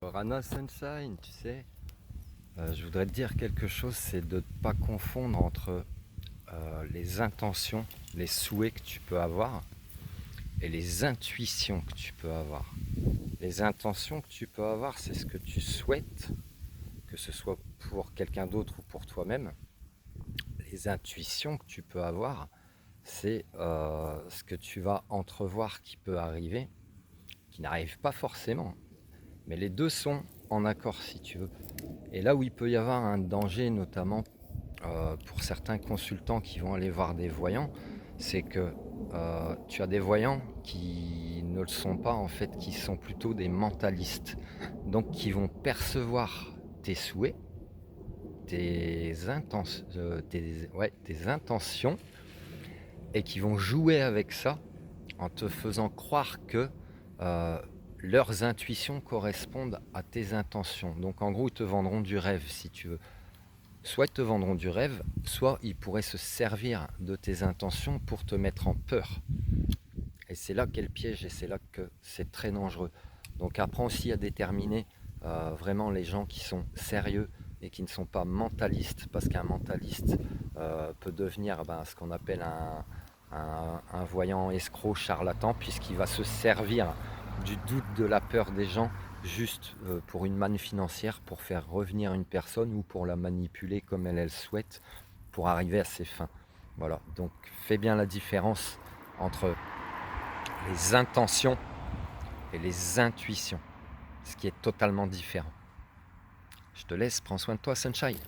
Rana Sunshine, tu sais, je voudrais te dire quelque chose, c'est de ne pas confondre entre les intentions, les souhaits que tu peux avoir et les intuitions que tu peux avoir. Les intentions que tu peux avoir, c'est ce que tu souhaites, que ce soit pour quelqu'un d'autre ou pour toi-même. Les intuitions que tu peux avoir, c'est ce que tu vas entrevoir qui peut arriver, qui n'arrive pas forcément. Mais les deux sont en accord si tu veux. Et là où il peut y avoir un danger, notamment pour certains consultants qui vont aller voir des voyants, c'est que tu as des voyants qui ne le sont pas en fait, qui sont plutôt des mentalistes. Donc qui vont percevoir tes souhaits, tes intentions, et qui vont jouer avec ça en te faisant croire que euh, leurs intuitions correspondent à tes intentions. Donc en gros, ils te vendront du rêve si tu veux. Soit ils te vendront du rêve, soit ils pourraient se servir de tes intentions pour te mettre en peur. Et c'est là qu'est le piège et c'est là que c'est très dangereux. Donc apprends aussi à déterminer vraiment les gens qui sont sérieux et qui ne sont pas mentalistes, parce qu'un mentaliste peut devenir ce qu'on appelle un voyant escroc charlatan, puisqu'il va se servir du doute, de la peur des gens, juste pour une manne financière, pour faire revenir une personne ou pour la manipuler comme elle souhaite, pour arriver à ses fins. Voilà, donc fais bien la différence entre les intentions et les intuitions, ce qui est totalement différent. Je te laisse, prends soin de toi, Sunshine.